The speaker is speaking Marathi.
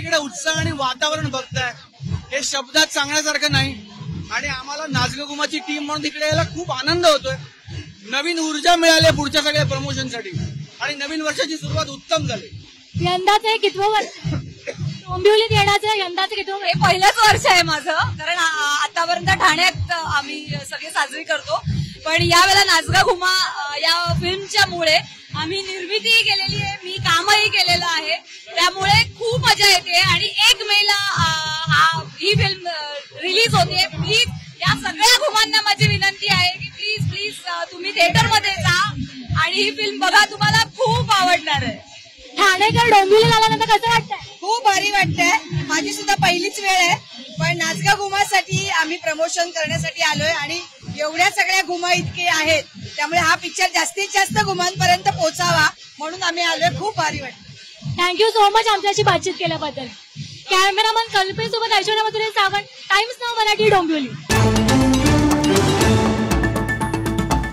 इकडे उत्साह आणि वातावरण बघताय हे शब्दात सांगण्यासारखं नाही आणि आम्हाला नाचगं घुमाची टीम म्हणून तिकडे यायला खूप आनंद होतोय. नवीन ऊर्जा मिळाली पुढच्या सगळ्या प्रमोशनसाठी आणि नवीन वर्षाची सुरुवात उत्तम झाली. यंदाचं हे कितवं वर्ष डोंबिवलीत येण्याचं? यंदाचं कितवं? हे पहिलंच वर्ष आहे माझं, कारण आतापर्यंत ठाण्यात आम्ही सगळे साजरी करतो, पण यावेळेला नाचगा घुमा या फिल्मच्या मुळे आम्ही निर्मिती केलेली आहे, मी कामही केलेलं आहे, त्यामुळे खूप मजा येते. आणि 1 मेला ही फिल्म रिलीज होते. प्लीज या सगळ्या घुमांना माझी विनंती आहे की प्लीज प्लीज तुम्ही थिएटरमध्ये जा आणि ही फिल्म बघा, तुम्हाला खूप आवडणार आहे. ठाणेकर डोंबिवलीला आल्यानंतर कसं वाटतंय? खूप भारी वाटतंय. माझी सुद्धा पहिलीच वेळ आहे, पण नाचगा घुमासाठी आम्ही प्रमोशन करण्यासाठी आलोय आणि एवढ्या सगळ्या घुमा इतके आहेत, त्यामुळे हा पिक्चर जास्तीत जास्त घुमांपर्यंत पोहोचावा म्हणून आम्ही आलोय. खूप भारी वाटतं. थँक्यू सो मच आमच्याशी बातचीत केल्याबद्दल. कॅमेरामन कल्पेसोबत ऐश्वर्या मधुरे सावंत, टाइम्स नाऊ मराठी, डोंबिवली.